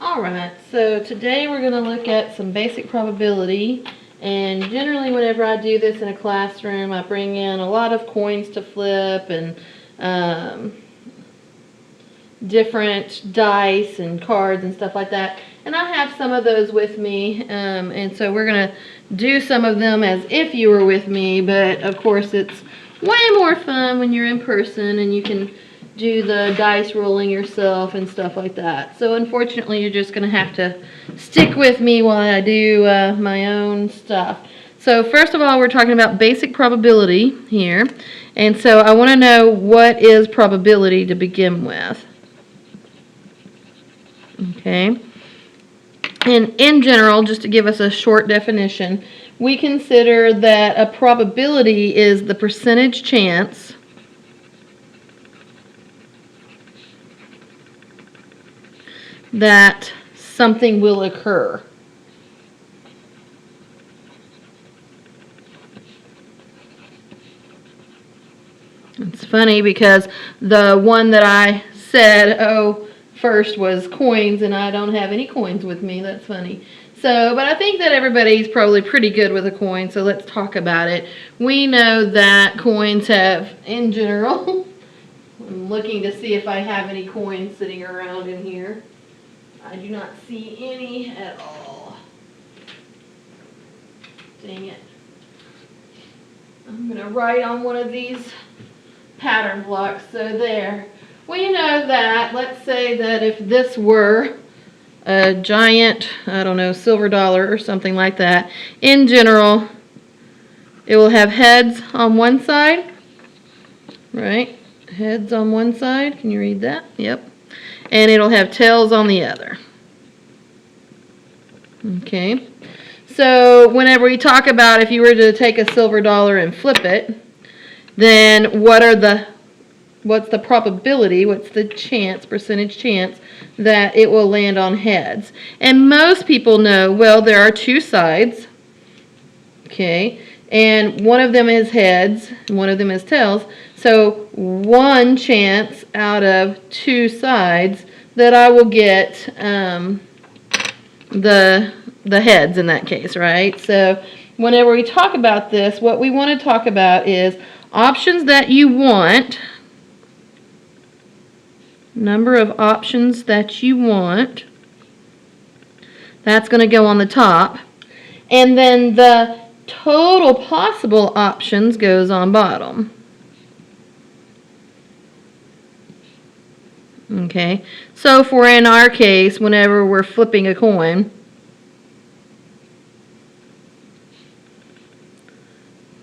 Alright, so today we're going to look at some basic probability, and generally whenever I do this in a classroom I bring in a lot of coins to flip and different dice and cards and stuff like that, and I have some of those with me, and so we're going to do some of them as if you were with me, but of course it's way more fun when you're in person and you can do the dice rolling yourself and stuff like that. So unfortunately you're just going to have to stick with me while I do my own stuff. So first of all, we're talking about basic probability here, and so I want to know what is probability to begin with. Okay, and in general, just to give us a short definition, we consider that a probability is the percentage chance that something will occur. It's funny because the one that I said, first was coins, and I don't have any coins with me. That's funny. So, but I think that everybody's probably pretty good with a coin, so let's talk about it. We know that coins have, in general, I'm looking to see if I have any coins sitting around in here. I do not see any at all. Dang it. I'm going to write on one of these pattern blocks. So there. We know that, let's say that if this were a giant, I don't know, silver dollar or something like that, in general, it will have heads on one side, right? Heads on one side. Can you read that? Yep. And it'll have tails on the other. Okay. So whenever we talk about if you were to take a silver dollar and flip it, then what's the probability, what's the chance, percentage chance, that it will land on heads? And most people know, well, there are two sides, okay, and one of them is heads, and one of them is tails, so one chance out of two sides that I will get the heads in that case, right? So whenever we talk about this, what we want to talk about is options that you want, number of options that you want, that's going to go on the top, and then the total possible options goes on bottom. Okay, so for in our case, whenever we're flipping a coin,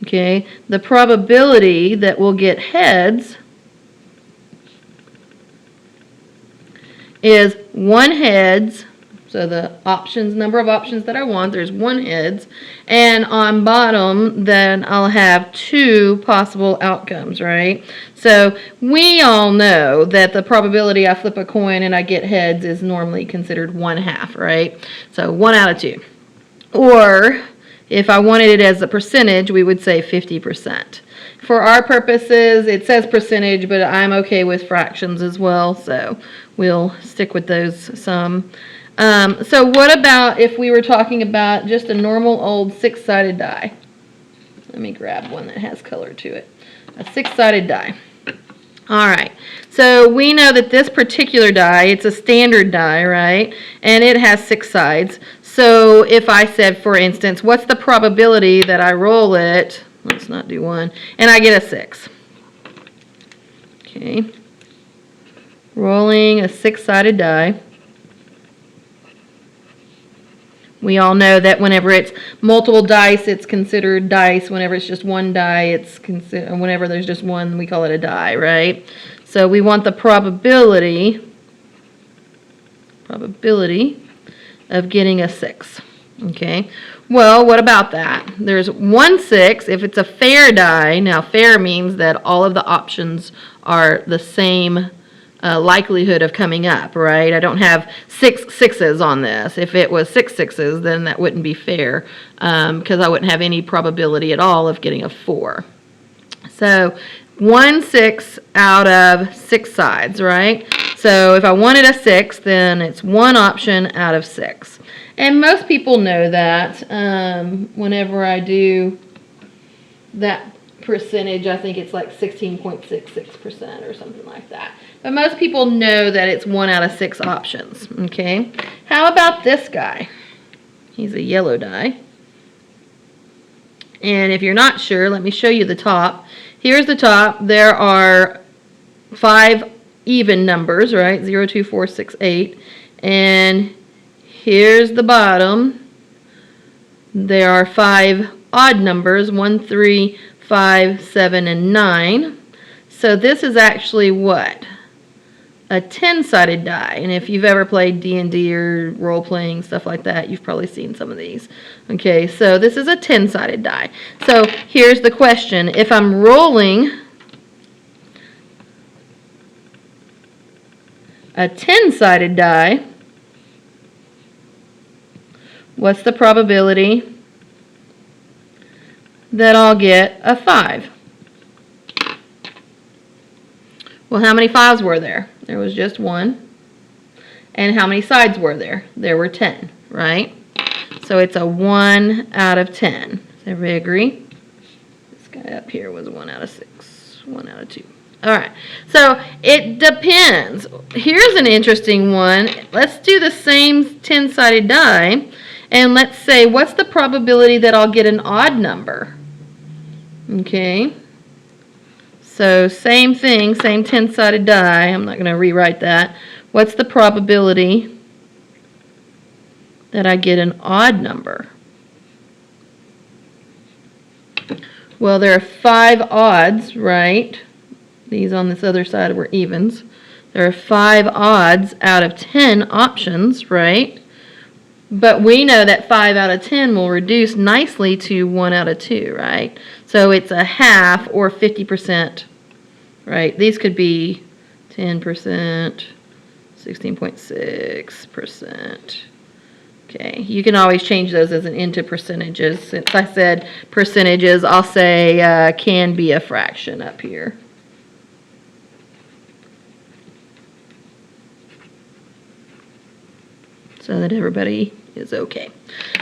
okay, the probability that we'll get heads is one heads, so the options, number of options that I want, there's one heads, and on bottom then I'll have two possible outcomes, right? So we all know that the probability I flip a coin and I get heads is normally considered 1/2, right? So 1 out of 2. Or if I wanted it as a percentage, we would say 50%. For our purposes, it says percentage, but I'm okay with fractions as well, so we'll stick with those some. So what about if we were talking about just a normal old 6-sided die? Let me grab one that has color to it. A 6-sided die. All right, so we know that this particular die, it's a standard die, right? And it has 6 sides. So if I said, for instance, what's the probability that I roll it, let's not do 1, and I get a 6. Okay, rolling a 6-sided die. We all know that whenever it's multiple dice, it's considered dice. Whenever it's just one die, it's whenever there's just one, we call it a die, right? So we want the probability of getting a 6. Okay. Well, what about that? There's 1 6 if it's a fair die. Now, fair means that all of the options are the same likelihood of coming up, right? I don't have 6 6s on this. If it was 6 6s, then that wouldn't be fair because I wouldn't have any probability at all of getting a 4. So 1 6 out of 6 sides, right? So if I wanted a 6, then it's one option out of 6. And most people know that whenever I do that percentage, I think it's like 16.66% or something like that. But most people know that it's 1 out of 6 options, okay? How about this guy? He's a yellow die. And if you're not sure, let me show you the top. Here's the top. There are 5 even numbers, right? 0, 2, 4, 6, 8. And here's the bottom. There are 5 odd numbers, 1, 3, 5, 7, and 9. So this is actually what? A 10-sided die. And if you've ever played D&D or role-playing, stuff like that, you've probably seen some of these. Okay, so this is a 10-sided die. So here's the question. If I'm rolling a 10-sided die, what's the probability that I'll get a 5? Well, how many 5s were there? There was just 1. And how many sides were there? There were 10, right? So it's a 1 out of 10. Does everybody agree? This guy up here was 1 out of 6, 1 out of 2. All right, so it depends. Here's an interesting one. Let's do the same 10-sided die, and let's say, what's the probability that I'll get an odd number? Okay. So same thing, same 10-sided die. I'm not going to rewrite that. What's the probability that I get an odd number? Well, there are 5 odds, right? These on this other side were evens. There are 5 odds out of 10 options, right? But we know that 5 out of 10 will reduce nicely to 1 out of 2, right? So it's a half or 50%, right? These could be 10%, 16.6%. Okay, you can always change those as into percentages. Since I said percentages, I'll say can be a fraction up here. So that everybody is okay.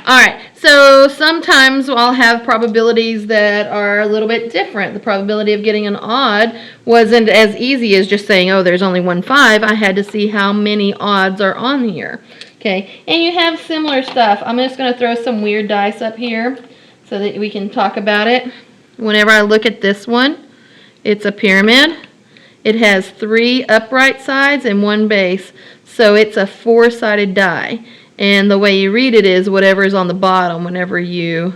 All right, so sometimes I'll have probabilities that are a little bit different. The probability of getting an odd wasn't as easy as just saying, oh, there's only 1 5. I had to see how many odds are on here. Okay, and you have similar stuff. I'm just going to throw some weird dice up here so that we can talk about it. Whenever I look at this one, it's a pyramid. It has 3 upright sides and 1 base. So it's a 4-sided die. And the way you read it is whatever is on the bottom whenever you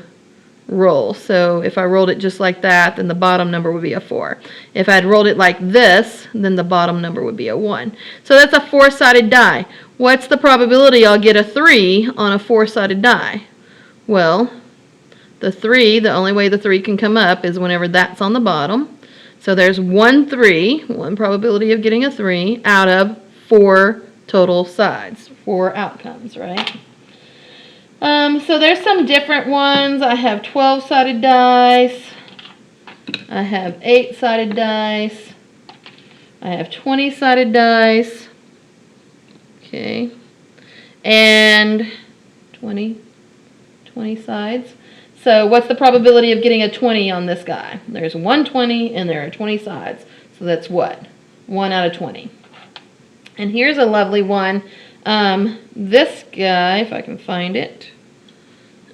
roll. So if I rolled it just like that, then the bottom number would be a 4. If I'd rolled it like this, then the bottom number would be a 1. So that's a 4-sided die. What's the probability I'll get a 3 on a 4-sided die? Well, the 3, the only way the 3 can come up is whenever that's on the bottom. So there's 1 probability of getting a 3 out of 4 total sides, 4 outcomes, right? So there's some different ones. I have 12-sided dice. I have 8-sided dice. I have 20-sided dice. Okay. And 20 sides. So what's the probability of getting a 20 on this guy? There's 1 20 and there are 20 sides. So that's what? 1 out of 20. And here's a lovely one. This guy, if I can find it,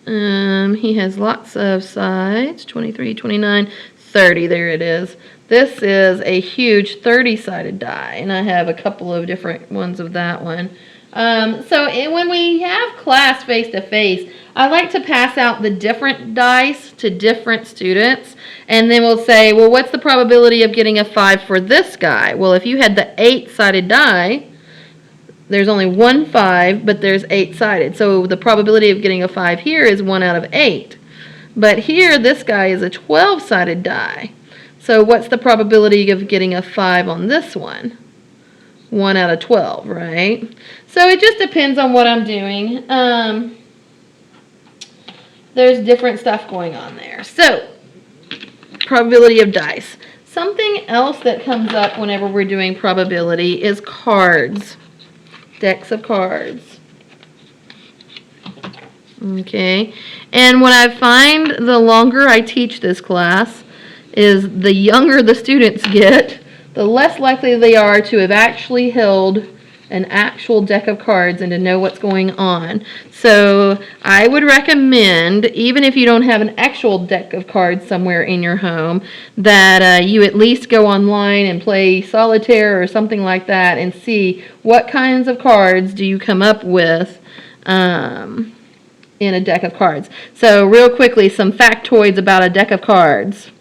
he has lots of sides, 23, 29, 30, there it is. This is a huge 30-sided die, and I have a couple of different ones of that one. When we have class face-to-face, I like to pass out the different dice to different students, and then we'll say, well, what's the probability of getting a 5 for this guy? Well, if you had the 8-sided die, there's only 1 5, but there's 8-sided. So the probability of getting a 5 here is 1 out of 8. But here, this guy is a 12-sided die. So what's the probability of getting a 5 on this one? 1 out of 12, right? So it just depends on what I'm doing. There's different stuff going on there. So, probability of dice. Something else that comes up whenever we're doing probability is cards, decks of cards. Okay, and what I find the longer I teach this class is the younger the students get, the less likely they are to have actually held an actual deck of cards and to know what's going on. So I would recommend, even if you don't have an actual deck of cards somewhere in your home, that you at least go online and play solitaire or something like that and see what kinds of cards do you come up with in a deck of cards. So real quickly, some factoids about a deck of cards.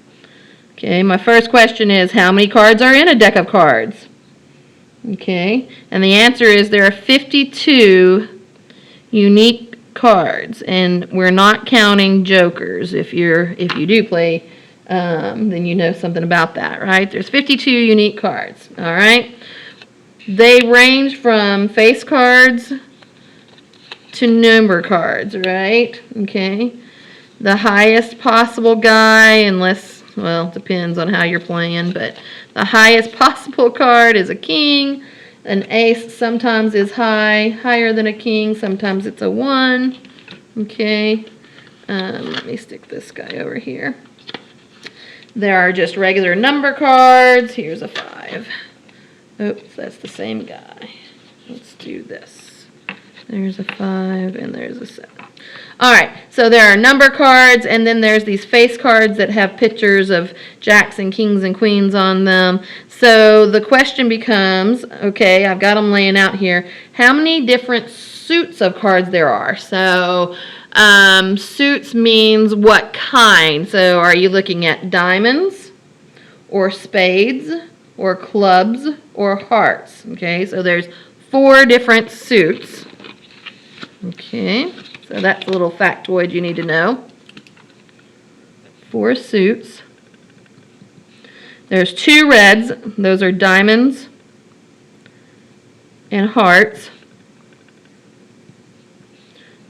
Okay, my first question is, how many cards are in a deck of cards? Okay, and the answer is there are 52 unique cards, and we're not counting jokers. If you do play, then you know something about that, right? There's 52 unique cards, all right? They range from face cards to number cards, right? Okay, the highest possible guy, unless, well, it depends on how you're playing, but the highest possible card is a king. An ace sometimes is higher than a king. Sometimes it's a 1. Okay. Let me stick this guy over here. There are just regular number cards. Here's a 5. Oops, that's the same guy. Let's do this. There's a 5 and there's a 7. All right, so there are number cards, and then there's these face cards that have pictures of jacks and kings and queens on them. So the question becomes, okay, I've got them laying out here, how many different suits of cards there are? So suits means what kind? So are you looking at diamonds or spades or clubs or hearts? Okay, so there's 4 different suits. Okay. So that's a little factoid you need to know. 4 suits. There's 2 reds. Those are diamonds and hearts.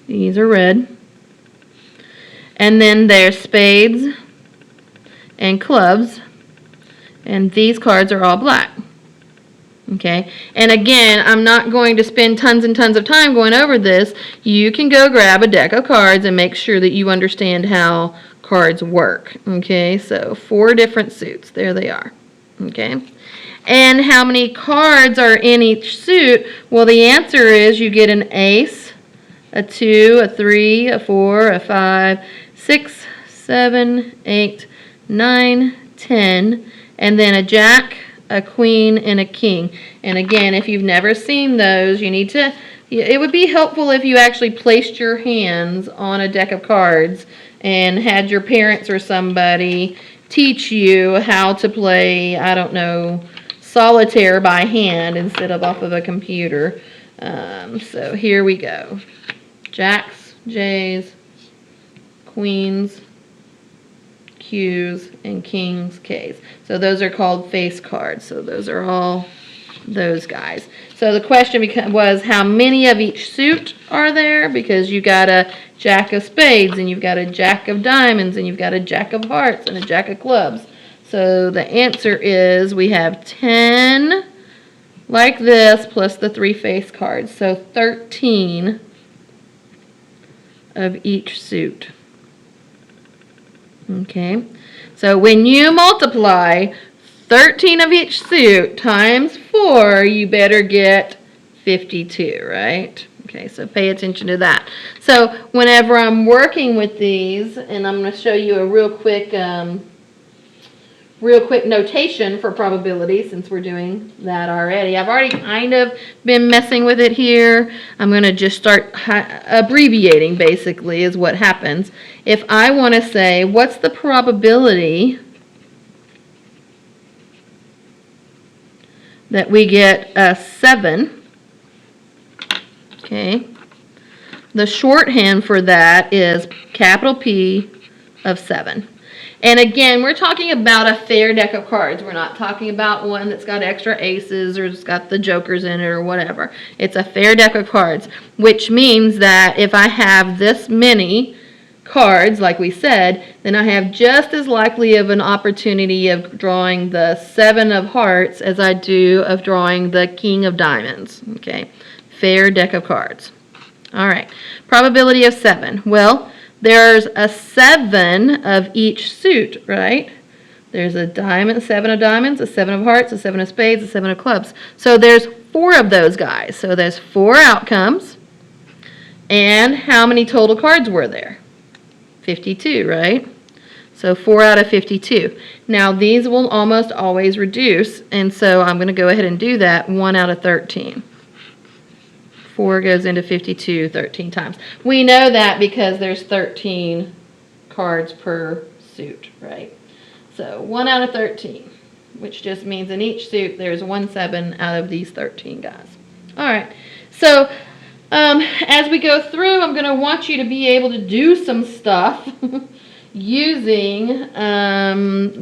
These are red. And then there's spades and clubs. And these cards are all black. Okay, and again, I'm not going to spend tons and tons of time going over this. You can go grab a deck of cards and make sure that you understand how cards work. Okay, so 4 different suits. There they are. Okay, and how many cards are in each suit? Well, the answer is you get an ace, a 2, a 3, a 4, a 5, 6, 7, 8, 9, 10, and then a jack, a queen, and a king. And again, if you've never seen those, you need to, it would be helpful if you actually placed your hands on a deck of cards and had your parents or somebody teach you how to play, I don't know, solitaire by hand instead of off of a computer. So here we go. Jacks, J's, queens, Q's, and kings, K's. So those are called face cards. So those are all those guys. So the question was, how many of each suit are there? Because you got a jack of spades, and you've got a jack of diamonds, and you've got a jack of hearts, and a jack of clubs. So the answer is we have 10 like this plus the 3 face cards. So 13 of each suit. Okay, so when you multiply 13 of each suit times 4, you better get 52, right? Okay, so pay attention to that. So whenever I'm working with these, and I'm going to show you a real quick notation for probability, since we're doing that already. I've already kind of been messing with it here. I'm going to just start abbreviating, basically, is what happens. If I want to say, what's the probability that we get a 7? Okay. The shorthand for that is capital P of 7. And again, we're talking about a fair deck of cards. We're not talking about one that's got extra aces or it's got the jokers in it or whatever. It's a fair deck of cards, which means that if I have this many cards, like we said, then I have just as likely of an opportunity of drawing the 7 of hearts as I do of drawing the king of diamonds. Okay, fair deck of cards. All right, probability of 7. Well, there's a 7 of each suit, right? There's a diamond, 7 of diamonds, a 7 of hearts, a 7 of spades, a 7 of clubs. So there's 4 of those guys. So there's 4 outcomes. And how many total cards were there? 52, right? So 4 out of 52. Now these will almost always reduce, and so I'm going to go ahead and do that. 1 out of 13. 4 goes into 52 13 times. We know that because there's 13 cards per suit, right? So 1 out of 13, which just means in each suit there's 1 7 out of these 13 guys. All right, so as we go through, I'm going to want you to be able to do some stuff using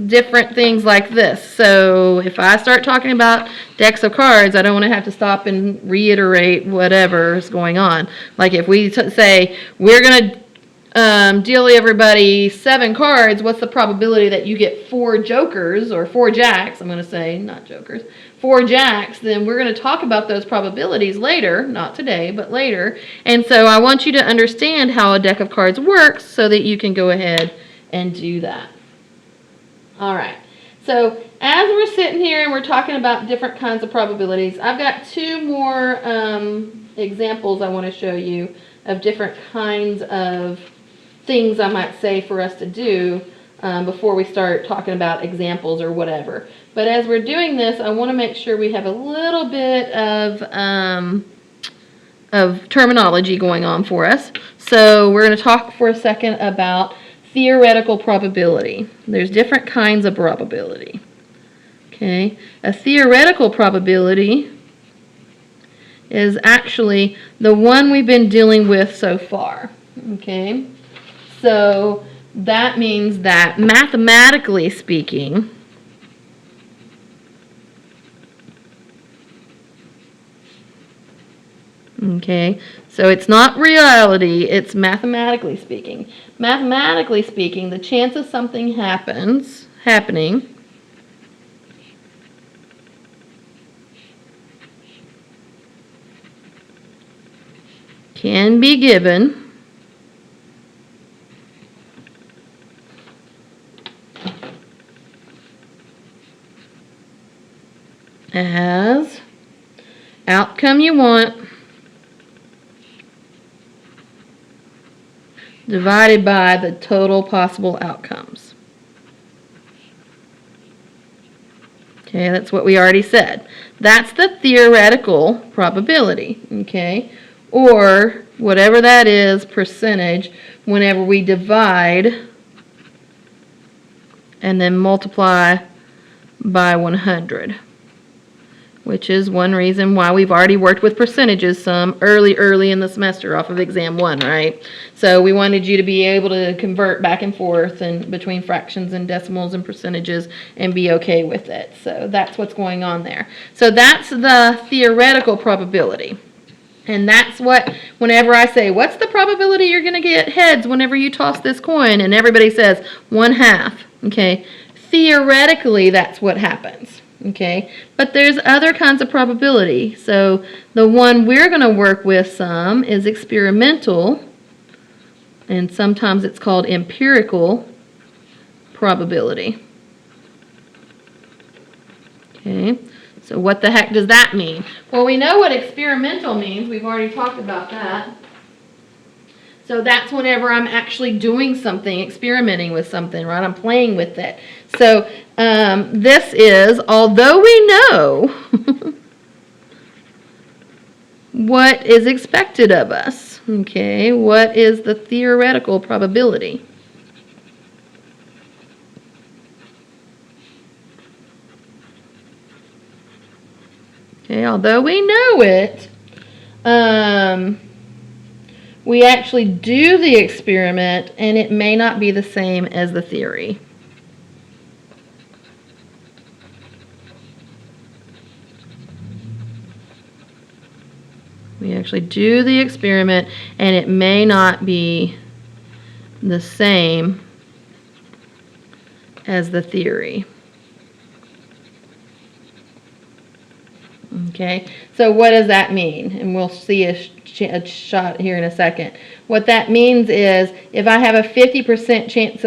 different things like this. So if I start talking about decks of cards, I don't want to have to stop and reiterate whatever is going on. Like if we say we're going to deal everybody 7 cards, what's the probability that you get 4 jokers or 4 jacks? I'm going to say, not jokers, 4 jacks. Then we're going to talk about those probabilities later, not today, but later. And so I want you to understand how a deck of cards works so that you can go ahead and do that. All right. So as we're sitting here and we're talking about different kinds of probabilities, I've got 2 more examples I want to show you of different kinds of things I might say for us to do before we start talking about examples or whatever. But as we're doing this, I want to make sure we have a little bit of terminology going on for us. So we're going to talk for a second about theoretical probability. There's different kinds of probability. Okay, a theoretical probability is actually the one we've been dealing with so far. Okay. So that means that mathematically speaking, okay, so it's not reality, it's mathematically speaking. Mathematically speaking, the chance of something happening can be given as outcome you want divided by the total possible outcomes. Okay, that's what we already said. That's the theoretical probability, okay? Or whatever that is, percentage, whenever we divide and then multiply by 100. Which is one reason why we've already worked with percentages some early in the semester off of exam 1, right? So we wanted you to be able to convert back and forth and between fractions and decimals and percentages and be okay with it. So that's what's going on there. So that's the theoretical probability. And that's what, whenever I say, what's the probability you're going to get heads whenever you toss this coin? And everybody says 1/2, okay? Theoretically, that's what happens. Okay, but there's other kinds of probability. So the one we're going to work with some is experimental, and sometimes it's called empirical probability. Okay, so what the heck does that mean? Well, we know what experimental means. We've already talked about that. So that's whenever I'm actually doing something, experimenting with something, right? I'm playing with it. So this is, although we know what is expected of us, okay, what is the theoretical probability? Okay, although we know it, we actually do the experiment, and it may not be the same as the theory. We actually do the experiment, and it may not be the same as the theory. Okay, so what does that mean? And we'll see a shot here in a second. What that means is if I have a 50% chance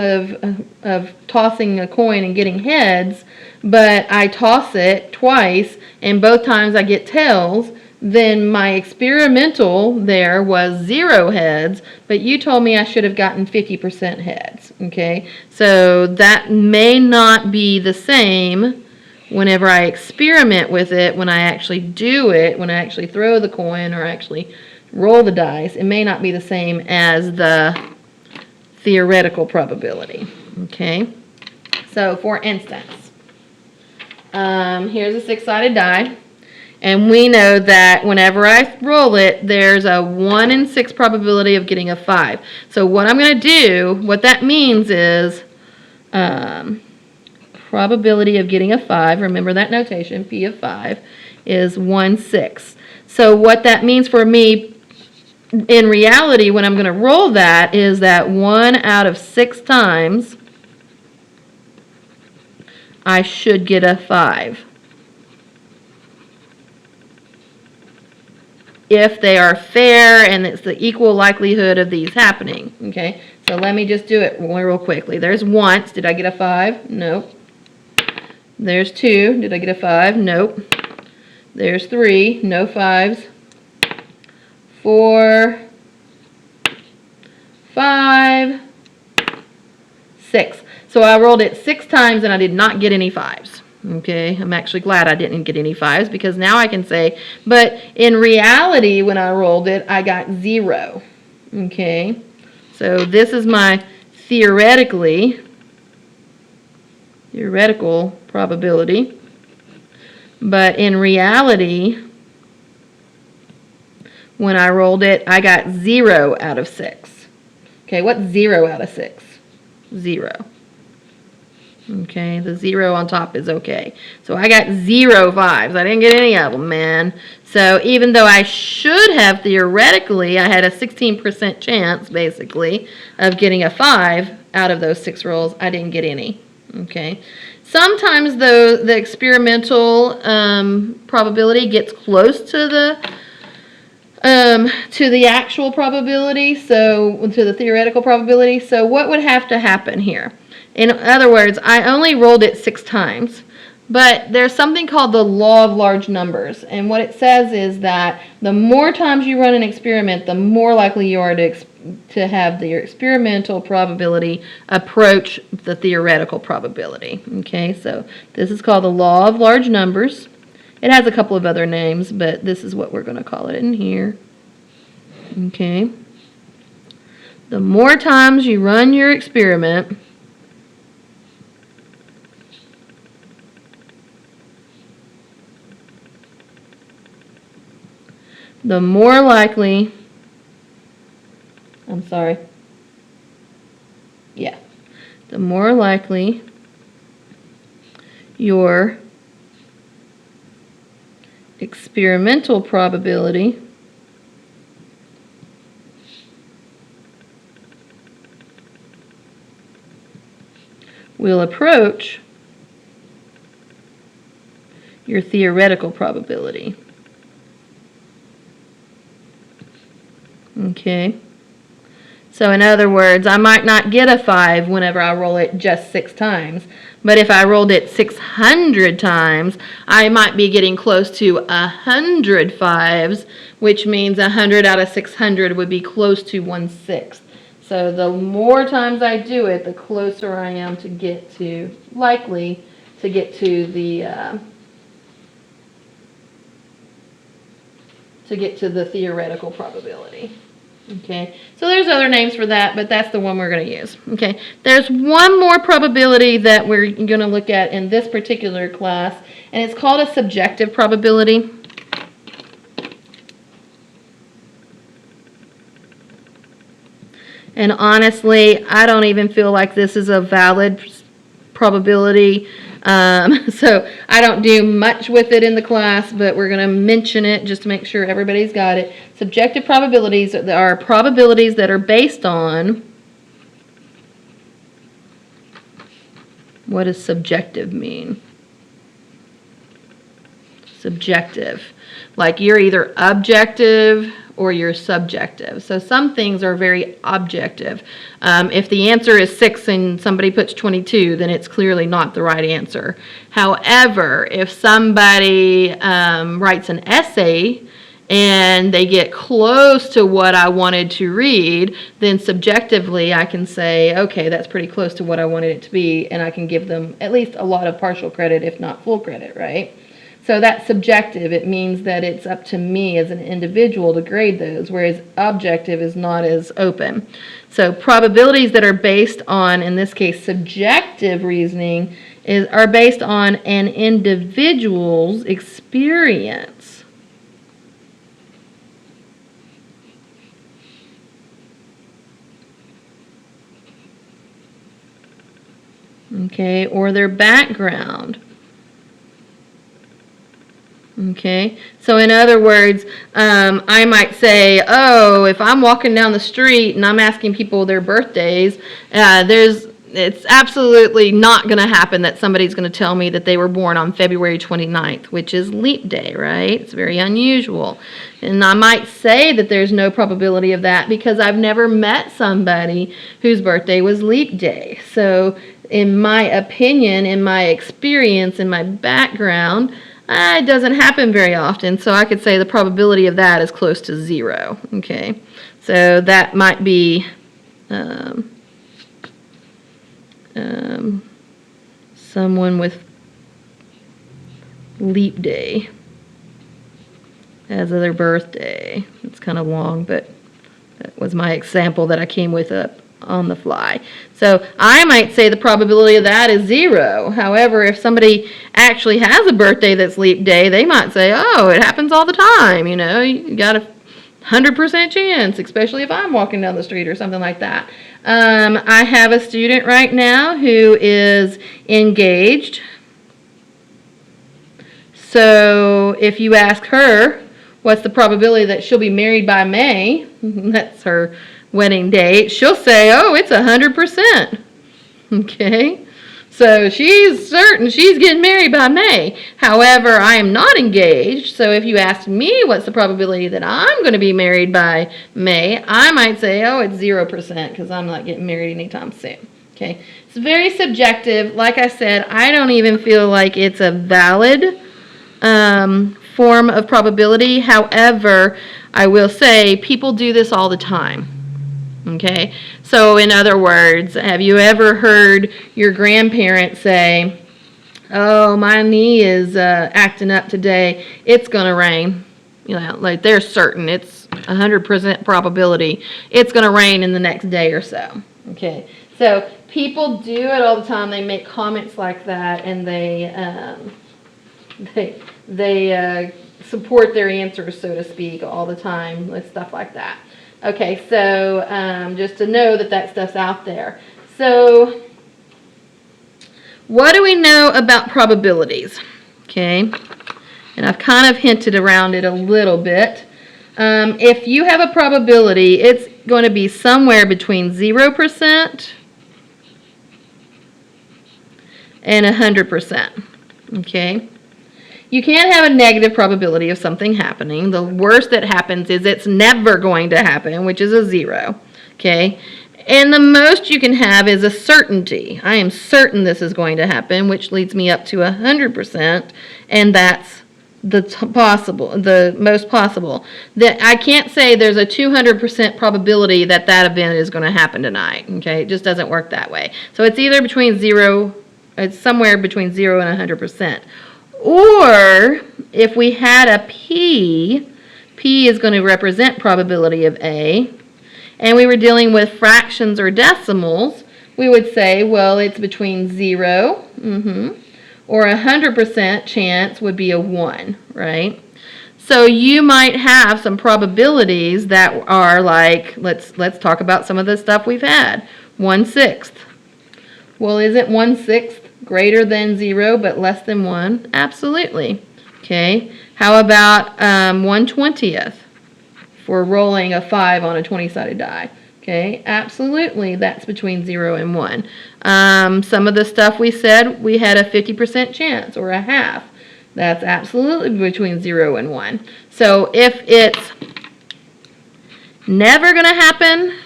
of tossing a coin and getting heads, but I toss it twice and both times I get tails, then my experimental there was 0 heads, but you told me I should have gotten 50% heads. Okay, so that may not be the same whenever I experiment with it, when I actually do it, when I actually throw the coin or actually roll the dice. It may not be the same as the theoretical probability. Okay, so for instance, here's a 6-sided die. And we know that whenever I roll it, there's a 1 in 6 probability of getting a 5. So what I'm going to do, what that means is probability of getting a 5, remember that notation, P of 5, is 1/6. So what that means for me in reality when I'm going to roll that is that 1 out of 6 times I should get a 5. If they are fair and it's the equal likelihood of these happening. Okay, so let me just do it real quickly. There's once, did I get a 5? Nope. There's 2, did I get a 5? Nope. There's 3, no 5s. 4, 5, 6. So I rolled it 6 times and I did not get any 5s. Okay, I'm actually glad I didn't get any 5s because now I can say, but in reality when I rolled it, I got 0. Okay, so this is my theoretical probability, but in reality, when I rolled it, I got 0 out of 6. Okay, what's 0 out of 6? 0. Okay, the 0 on top is okay. So I got 0 5s. I didn't get any of them, man. So even though I should have theoretically, I had a 16% chance, basically, of getting a 5 out of those 6 rolls, I didn't get any. Okay. Sometimes, though, the experimental probability gets close to the actual probability, so to the theoretical probability. So what would have to happen here? In other words, I only rolled it 6 times, but there's something called the law of large numbers, and what it says is that the more times you run an experiment, the more likely you are to have your experimental probability approach the theoretical probability. Okay, so this is called the law of large numbers. It has a couple of other names, but this is what we're going to call it in here. Okay, the more times you run your experiment, the more likely, the more likely your experimental probability will approach your theoretical probability. Okay, so in other words, I might not get a 5 whenever I roll it just 6 times, but if I rolled it 600 times, I might be getting close to 100 5s, which means 100 out of 600 would be close to 1/6. So the more times I do it, the closer I am to get to, likely to get to the theoretical probability. Okay, so there's other names for that, but that's the one we're going to use. Okay, there's one more probability that we're going to look at in this particular class, and it's called a subjective probability. And honestly, I don't even feel like this is a valid probability. So I don't do much with it in the class, but we're going to mention it just to make sure everybody's got it. Subjective probabilities are probabilities that are based on What does subjective mean? Subjective. Like you're either objective or you're subjective. So some things are very objective. If the answer is 6 and somebody puts 22, then it's clearly not the right answer. However, if somebody writes an essay and they get close to what I wanted to read, then subjectively I can say, okay, that's pretty close to what I wanted it to be, and I can give them at least a lot of partial credit, if not full credit, right? So that's subjective. It means that it's up to me as an individual to grade those, whereas objective is not as open. So probabilities that are based on, in this case, subjective reasoning are based on an individual's experience. Okay, or their background. Okay, so in other words, I might say, oh, if I'm walking down the street and I'm asking people their birthdays, it's absolutely not going to happen that somebody's going to tell me that they were born on February 29th, which is leap day, right? It's very unusual. And I might say that there's no probability of that because I've never met somebody whose birthday was leap day. So in my opinion, in my experience, in my background, it doesn't happen very often, so I could say the probability of that is close to 0. Okay, so that might be someone with leap day as their birthday. It's kind of long, but that was my example that I came with up on the fly. So I might say the probability of that is 0. However, if somebody actually has a birthday that's leap day, they might say, oh, it happens all the time. You know, you got a 100% chance, especially if I'm walking down the street or something like that. I have a student right now who is engaged. So if you ask her what's the probability that she'll be married by May, that's her wedding date, she'll say, oh, it's 100%. Okay, so she's certain she's getting married by May. However, I am not engaged, so if you ask me what's the probability that I'm going to be married by May, I might say, oh, it's 0% because I'm not getting married anytime soon. Okay, it's very subjective. Like I said, I don't even feel like it's a valid form of probability. However, I will say people do this all the time. Okay, so in other words, have you ever heard your grandparents say, oh, my knee is acting up today, it's going to rain? You know, like they're certain, it's 100% probability it's going to rain in the next day or so. Okay, so people do it all the time. They make comments like that, and they support their answers, so to speak, all the time with stuff like that. Okay, so just to know that that stuff's out there. So what do we know about probabilities? Okay, and I've kind of hinted around it a little bit. If you have a probability, it's going to be somewhere between 0% and 100%. Okay. You can't have a negative probability of something happening. The worst that happens is it's never going to happen, which is a 0. Okay? And the most you can have is a certainty. I am certain this is going to happen, which leads me up to 100%, and that's the most possible. That I can't say there's a 200% probability that that event is going to happen tonight. Okay? It just doesn't work that way. So it's either between 0, it's somewhere between 0 and 100%. Or if we had a P, P is going to represent probability of A, and we were dealing with fractions or decimals, we would say, well, it's between 0, or 100% chance would be a 1, right? So you might have some probabilities that are like, let's talk about some of the stuff we've had. 1/6. Well, isn't 1/6 greater than 0 but less than 1? Absolutely. Okay. How about 1/20th for rolling a 5 on a 20-sided die? Okay, absolutely, that's between 0 and 1. Some of the stuff we said, we had a 50% chance or a half. That's absolutely between 0 and 1. So if it's never going to happen,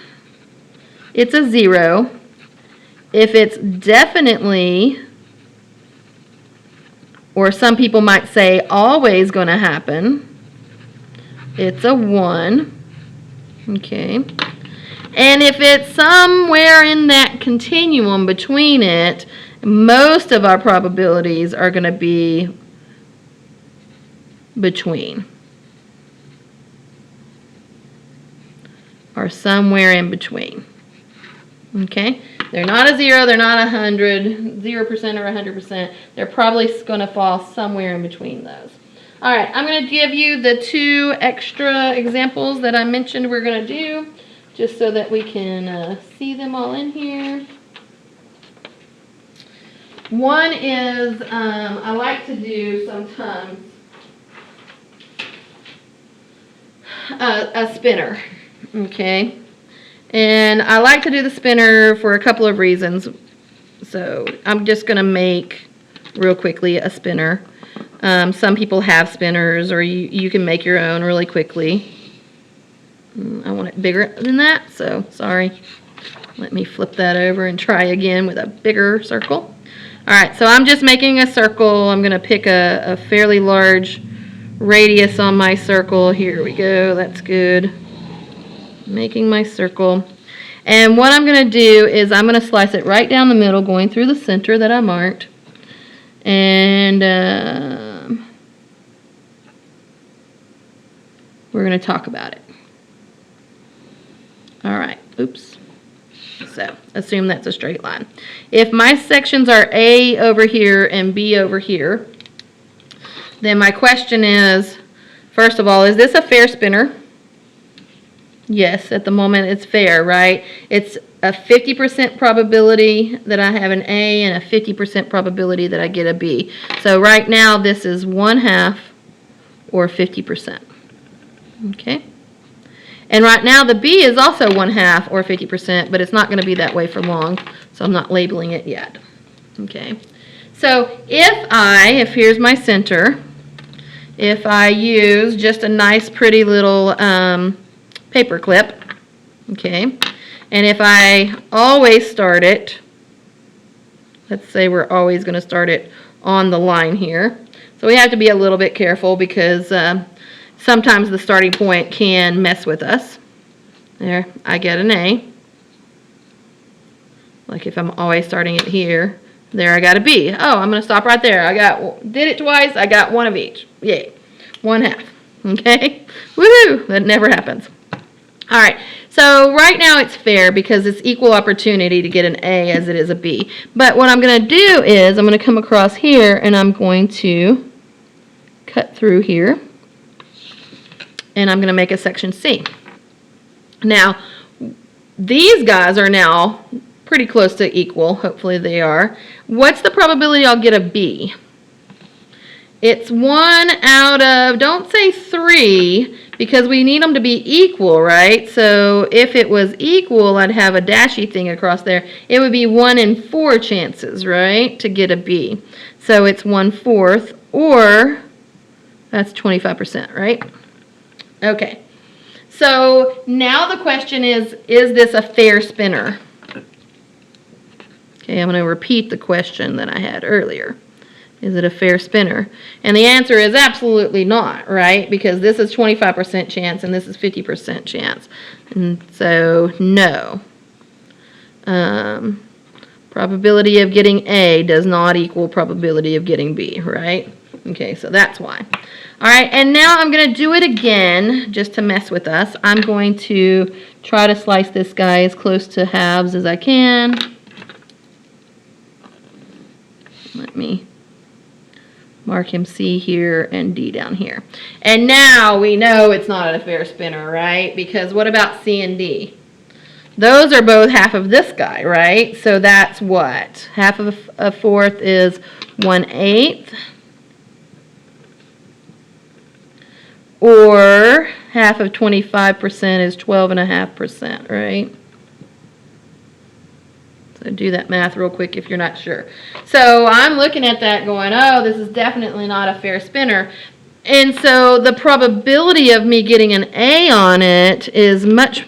it's a 0. If it's definitely, or some people might say always going to happen, it's a 1. Okay. And if it's somewhere in that continuum between it, most of our probabilities are going to be between. Or somewhere in between. Okay? They're not a 0, they're not 100, 0% or 100%. They're probably going to fall somewhere in between those. All right, I'm going to give you the 2 extra examples that I mentioned we're going to do, just so that we can see them all in here. One is, I like to do sometimes a spinner, okay? And I like to do the spinner for a couple of reasons. So I'm just going to make, real quickly, a spinner. Some people have spinners, or you can make your own really quickly. I want it bigger than that, so sorry. Let me flip that over and try again with a bigger circle. All right, so I'm just making a circle. I'm going to pick a fairly large radius on my circle. Here we go. That's good. Making my circle. And what I'm going to do is I'm going to slice it right down the middle, going through the center that I marked. And we're going to talk about it. All right, oops. So, assume that's a straight line. If my sections are A over here and B over here, then my question is, first of all, is this a fair spinner? Yes, at the moment it's fair, right? It's a 50% probability that I have an A and a 50% probability that I get a B. So right now this is 1/2 or 50%. Okay? And right now the B is also 1/2 or 50%, but it's not going to be that way for long, so I'm not labeling it yet. Okay? So if here's my center, if I use just a nice pretty little paper clip, okay, and if I always start it, let's say we're always going to start it on the line here. So we have to be a little bit careful because sometimes the starting point can mess with us. There, I get an A. Like if I'm always starting it here, there I got a B. Oh, I'm going to stop right there. Did it twice, I got one of each. Yay. 1/2. Okay? Woohoo! That never happens. All right, so right now it's fair because it's equal opportunity to get an A as it is a B. But what I'm going to do is I'm going to come across here and I'm going to cut through here. And I'm going to make a section C. Now, these guys are now pretty close to equal. Hopefully they are. What's the probability I'll get a B? It's 1 out of, don't say 3, because we need them to be equal, right? So if it was equal, I'd have a dashy thing across there. It would be 1 in 4 chances, right, to get a B. So it's 1/4, or that's 25%, right? Okay. So now the question is this a fair spinner? Okay, I'm going to repeat the question that I had earlier. Is it a fair spinner? And the answer is absolutely not, right? Because this is 25% chance and this is 50% chance. And so, no. Probability of getting A does not equal probability of getting B, right? Okay, so that's why. All right, and now I'm going to do it again just to mess with us. I'm going to try to slice this guy as close to halves as I can. Let me mark him C here and D down here. And now we know it's not a fair spinner, right? Because what about C and D? Those are both half of this guy, right? So that's what? Half of a fourth is 1/8. Or half of 25% is 12.5%, right? So do that math real quick if you're not sure. So I'm looking at that going, oh, this is definitely not a fair spinner. And so the probability of me getting an A on it is much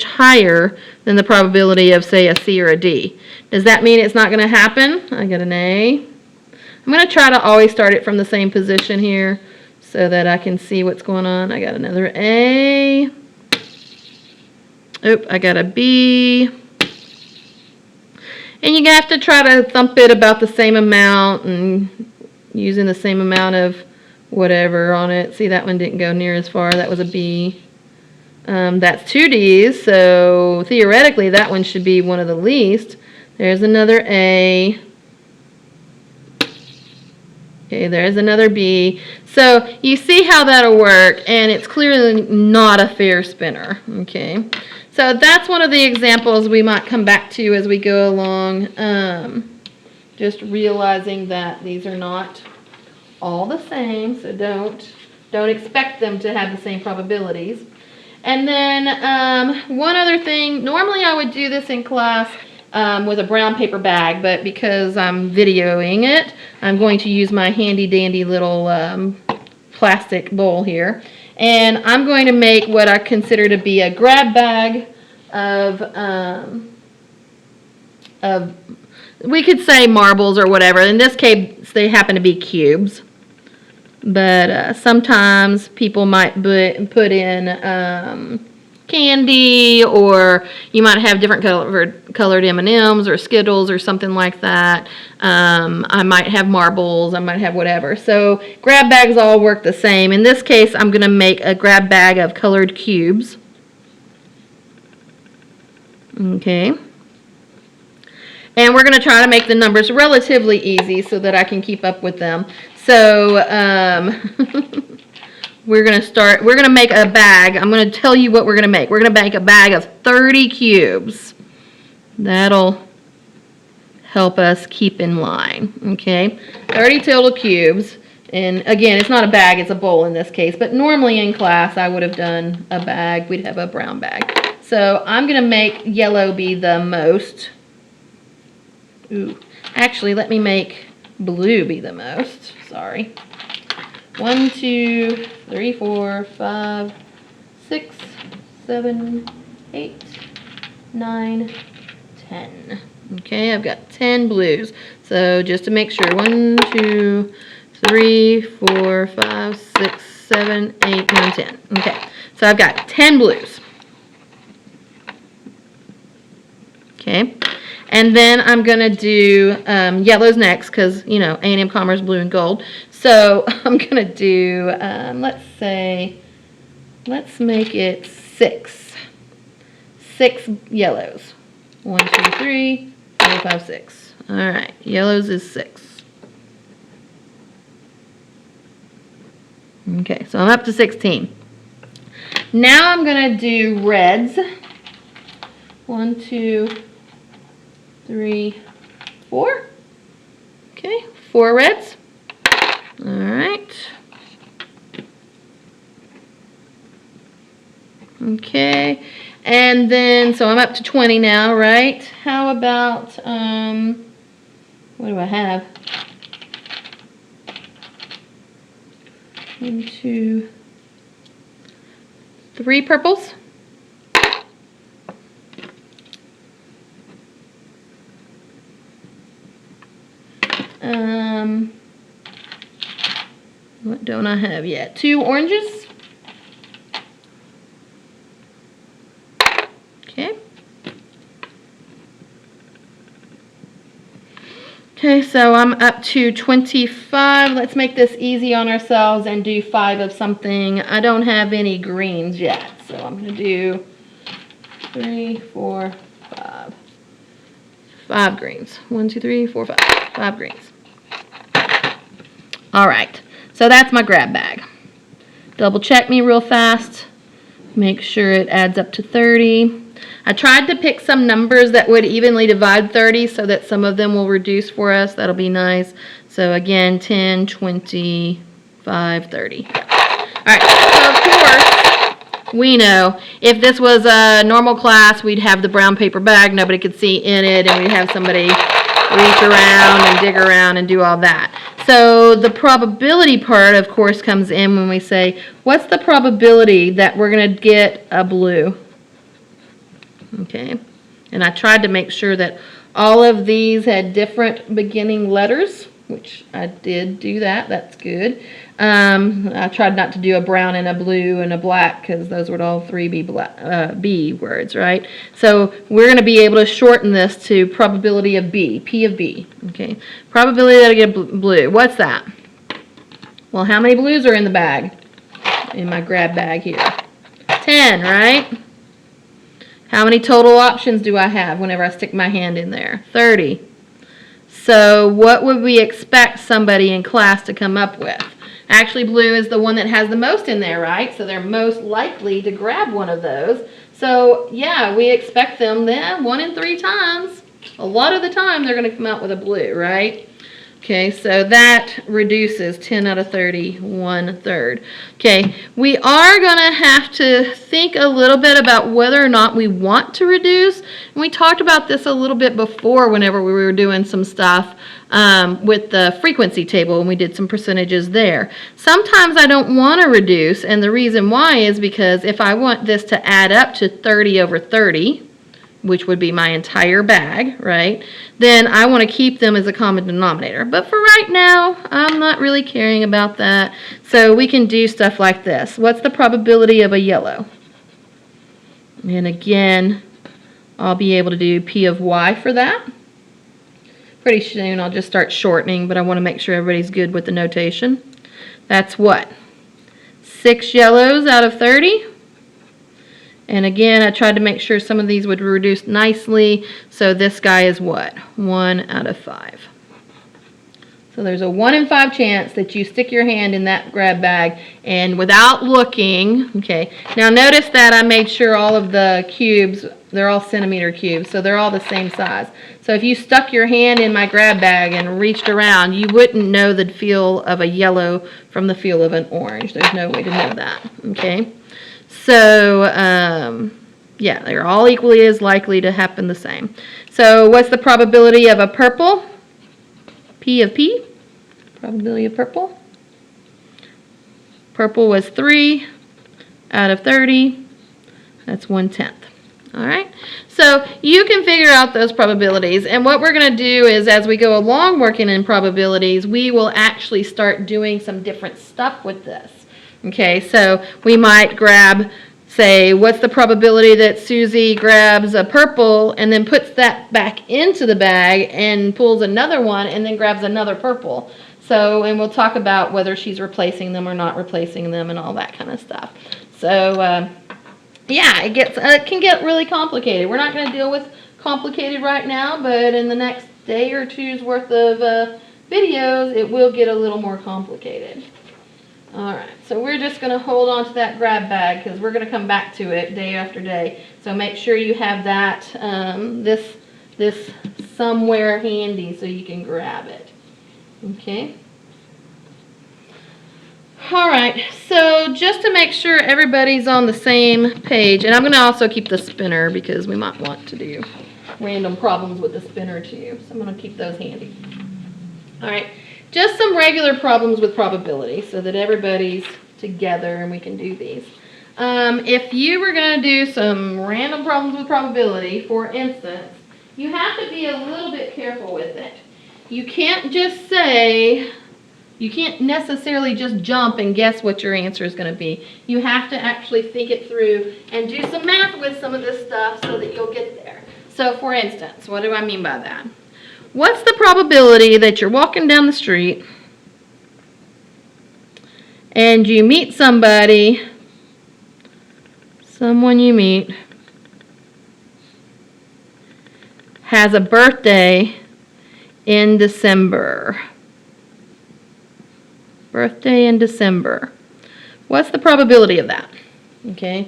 higher than the probability of, say, a C or a D. Does that mean it's not going to happen? I get an A. I'm going to try to always start it from the same position here so that I can see what's going on. I got another A. Oop, I got a B. And you have to try to thump it about the same amount and using the same amount of whatever on it. See, that one didn't go near as far. That was a B. That's 2 D's, so theoretically that one should be one of the least. There's another A. Okay, there's another B. So you see how that'll work, and it's clearly not a fair spinner. Okay, so that's one of the examples we might come back to as we go along. Just realizing that these are not all the same, so don't expect them to have the same probabilities. And then one other thing, normally I would do this in class with a brown paper bag, but because I'm videoing it, I'm going to use my handy dandy little plastic bowl here. And I'm going to make what I consider to be a grab bag of we could say marbles or whatever. In this case, they happen to be cubes. But sometimes people might put in candy, or you might have different colored M&Ms or Skittles or something like that. I might have marbles, I might have whatever. So grab bags all work the same. In this case, I'm going to make a grab bag of colored cubes. Okay. And we're going to try to make the numbers relatively easy so that I can keep up with them. So we're going to make a bag. I'm going to tell you what we're going to make. We're going to make a bag of 30 cubes. That'll help us keep in line. Okay, 30 total cubes. And again, it's not a bag, it's a bowl in this case. But normally in class, I would have done a bag. We'd have a brown bag. So I'm going to make yellow be the most. Ooh, actually, let me make blue be the most. Sorry. 1, 2, 3, 4, 5, 6, 7, 8, 9, 10. Okay, I've got 10 blues. So just to make sure, 1, 2, 3, 4, 5, 6, 7, 8, 9, 10. Okay, so I've got 10 blues. Okay. And then I'm going to do yellows next because, you know, A&M Commerce, blue and gold. So I'm going to do, let's make it 6. 6 yellows. 1, 2, 3, 4, 5, 6. All right, yellows is 6. Okay, so I'm up to 16. Now I'm going to do reds. 1, 2, 3, 4. Okay, 4 reds. All right. Okay, and then, so I'm up to 20 now, right? How about, what do I have? 1, 2, 3 purples. What don't I have yet? 2 oranges. Okay. Okay, so I'm up to 25. Let's make this easy on ourselves and do 5 of something. I don't have any greens yet, so I'm going to do 3, 4, 5. 5 greens. 1, 2, 3, 4, 5. 5 greens. All right, so that's my grab bag. Double check me real fast. Make sure it adds up to 30. I tried to pick some numbers that would evenly divide 30 so that some of them will reduce for us. That'll be nice. So again, 10, 25, 30. All right, so of course, we know if this was a normal class, we'd have the brown paper bag, nobody could see in it, and we'd have somebody reach around and dig around and do all that. So the probability part, of course, comes in when we say, what's the probability that we're going to get a blue? Okay, and I tried to make sure that all of these had different beginning letters, which I did do that. That's good. I tried not to do a brown and a blue and a black because those would all three be B words, right? So we're going to be able to shorten this to probability of B, P of B. Okay, probability that I get blue. What's that? Well, how many blues are in the bag? In my grab bag here. 10, right? How many total options do I have whenever I stick my hand in there? 30. So what would we expect somebody in class to come up with? Actually, blue is the one that has the most in there, right? So they're most likely to grab one of those. So yeah, we expect them then 1 in 3 times. A lot of the time they're going to come out with a blue, right? Okay, so that reduces 10 out of 30, 1/3. Okay, we are going to have to think a little bit about whether or not we want to reduce. And we talked about this a little bit before whenever we were doing some stuff with the frequency table, and we did some percentages there. Sometimes I don't want to reduce, and the reason why is because if I want this to add up to 30 over 30, which would be my entire bag, right, then I want to keep them as a common denominator. But for right now, I'm not really caring about that. So we can do stuff like this. What's the probability of a yellow? And again, I'll be able to do P of Y for that. Pretty soon I'll just start shortening, but I want to make sure everybody's good with the notation. That's what? 6 yellows out of 30. And again, I tried to make sure some of these would reduce nicely. So this guy is what? 1 out of 5. So there's a 1 in 5 chance that you stick your hand in that grab bag and without looking, okay. Now notice that I made sure all of the cubes, they're all centimeter cubes, so they're all the same size. So if you stuck your hand in my grab bag and reached around, you wouldn't know the feel of a yellow from the feel of an orange. There's no way to know that, okay. So, yeah, they're all equally as likely to happen the same. So what's the probability of a purple? P of P, probability of purple. Purple was 3 out of 30. That's 1/10. All right, so you can figure out those probabilities. And what we're going to do is as we go along working in probabilities, we will actually start doing some different stuff with this. Okay, so we might grab, say, what's the probability that Susie grabs a purple and then puts that back into the bag and pulls another one and then grabs another purple. So, and we'll talk about whether she's replacing them or not replacing them and all that kind of stuff. So, yeah, it can get really complicated. We're not going to deal with complicated right now, but in the next day or two's worth of videos, it will get a little more complicated. Alright, so we're just going to hold on to that grab bag because we're going to come back to it day after day. So make sure you have that, this somewhere handy so you can grab it. Okay. Alright, so just to make sure everybody's on the same page, and I'm going to also keep the spinner because we might want to do random problems with the spinner too. So I'm going to keep those handy. Alright. Just some regular problems with probability so that everybody's together and we can do these. If you were going to do some random problems with probability, for instance, you have to be a little bit careful with it. You can't just say, you can't necessarily just jump and guess what your answer is going to be. You have to actually think it through and do some math with some of this stuff so that you'll get there. So for instance, what do I mean by that? What's the probability that you're walking down the street and you meet somebody, someone you meet has a birthday in December? Birthday in December. What's the probability of that? Okay.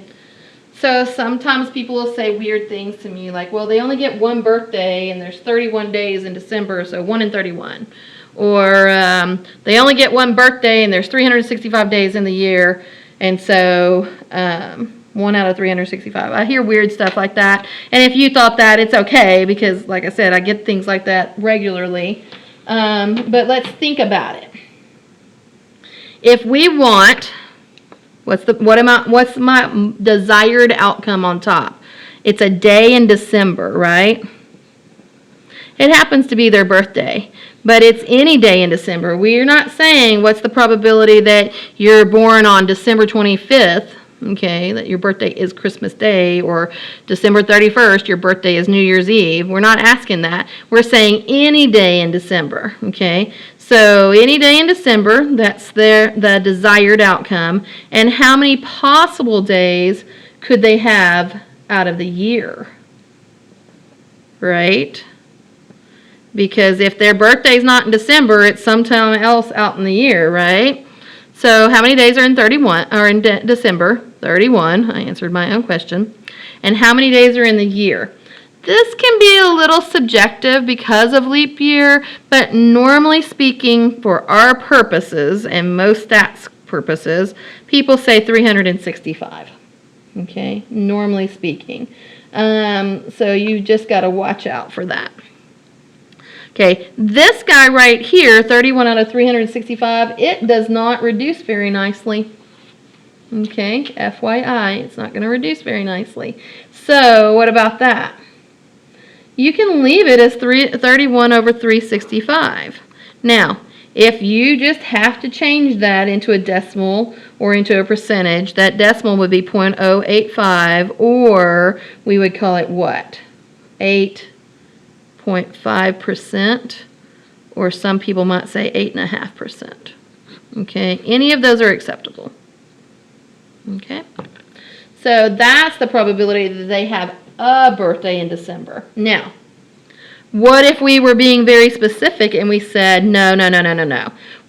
So sometimes people will say weird things to me like, well, they only get one birthday and there's 31 days in December, so 1 in 31. Or they only get one birthday and there's 365 days in the year, and so 1 1 out of 365. I hear weird stuff like that. And if you thought that, it's okay because, like I said, I get things like that regularly. But let's think about it. If we want, what's my desired outcome on top? It's a day in December, right? It happens to be their birthday, but it's any day in December. We're not saying what's the probability that you're born on December 25th, okay, that your birthday is Christmas Day, or December 31st, your birthday is New Year's Eve. We're not asking that. We're saying any day in December, okay? So any day in December, that's the desired outcome. And how many possible days could they have out of the year, right? Because if their birthday's not in December, it's sometime else out in the year, right? So how many days are in 31 or in December? 31. I answered my own question. And how many days are in the year? This can be a little subjective because of leap year, but normally speaking, for our purposes and most stats purposes, people say 365. Okay, normally speaking. So you just got to watch out for that. Okay, this guy right here, 31 out of 365, it does not reduce very nicely. Okay, FYI, it's not going to reduce very nicely. So what about that? You can leave it as 31 over 365. Now, if you just have to change that into a decimal or into a percentage, that decimal would be 0.085, or we would call it what? 8.5%, or some people might say 8.5%. Okay, any of those are acceptable. Okay, so that's the probability that they have a birthday in December. Now, what if we were being very specific and we said, no.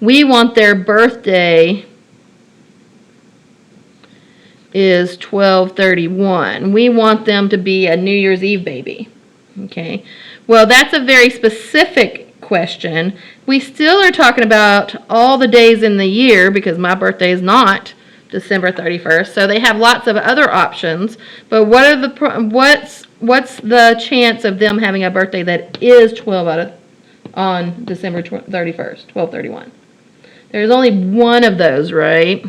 We want their birthday is 12/31. We want them to be a New Year's Eve baby. Okay, well, that's a very specific question. We still are talking about all the days in the year because my birthday is not December 31st, so they have lots of other options. But what's the chance of them having a birthday that is 12 out of on December 31st, 12/31? There's only one of those, right?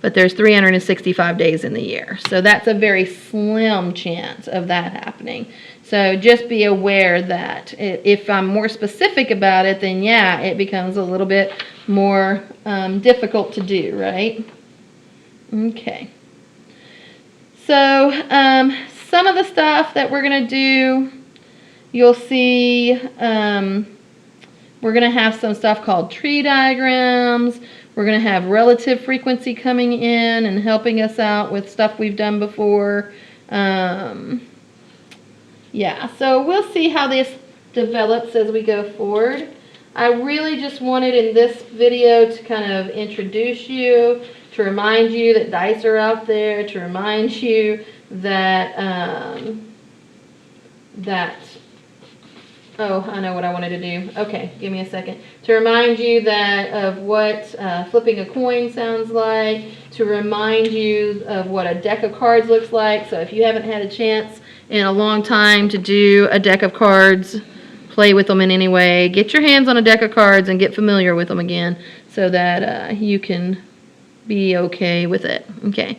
But there's 365 days in the year, so that's a very slim chance of that happening. So just be aware that if I'm more specific about it, then yeah, it becomes a little bit more difficult to do, right? Okay. So some of the stuff that we're going to do, you'll see we're going to have some stuff called tree diagrams. We're going to have relative frequency coming in and helping us out with stuff we've done before. Yeah, so we'll see how this develops as we go forward. I really just wanted in this video to kind of introduce you, to remind you that dice are out there, to remind you that, oh, I know what I wanted to do. Okay, give me a second. To remind you of what flipping a coin sounds like, to remind you of what a deck of cards looks like. So if you haven't had a chance in a long time to do a deck of cards, play with them in any way, get your hands on a deck of cards and get familiar with them again so that you can be okay with it. Okay.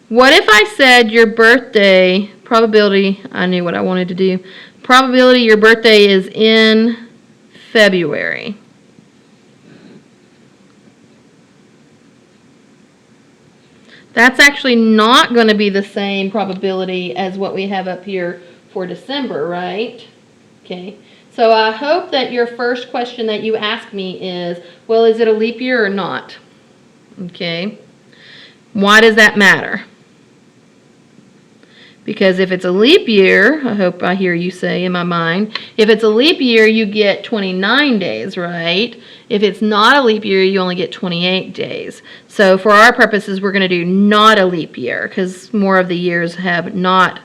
What if I said your birthday probability, I knew what I wanted to do, probability your birthday is in February. That's actually not going to be the same probability as what we have up here for December, right? Okay. So I hope that your first question that you ask me is, well, is it a leap year or not? Okay. Why does that matter? Because if it's a leap year, I hope I hear you say in my mind, if it's a leap year, you get 29 days, right? If it's not a leap year, you only get 28 days. So for our purposes, we're going to do not a leap year because more of the years have not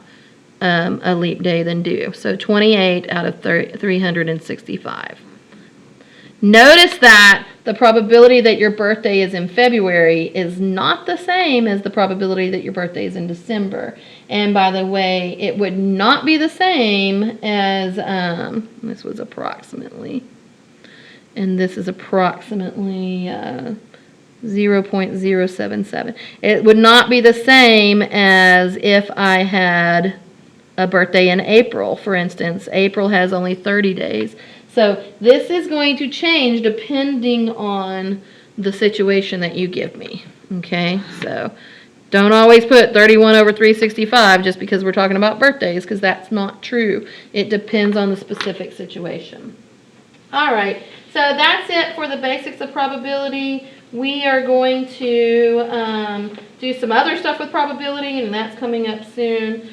a leap day than do. So 28 out of 365. Notice that the probability that your birthday is in February is not the same as the probability that your birthday is in December. And by the way, it would not be the same as, this was approximately, and this is approximately 0.077. It would not be the same as if I had a birthday in April, for instance. April has only 30 days. So this is going to change depending on the situation that you give me. Okay, so don't always put 31 over 365 just because we're talking about birthdays, because that's not true. It depends on the specific situation. All right, so that's it for the basics of probability. We are going to do some other stuff with probability, and that's coming up soon.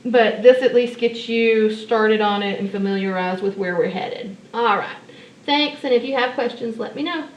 But this at least gets you started on it and familiarized with where we're headed. All right. Thanks, and if you have questions, let me know.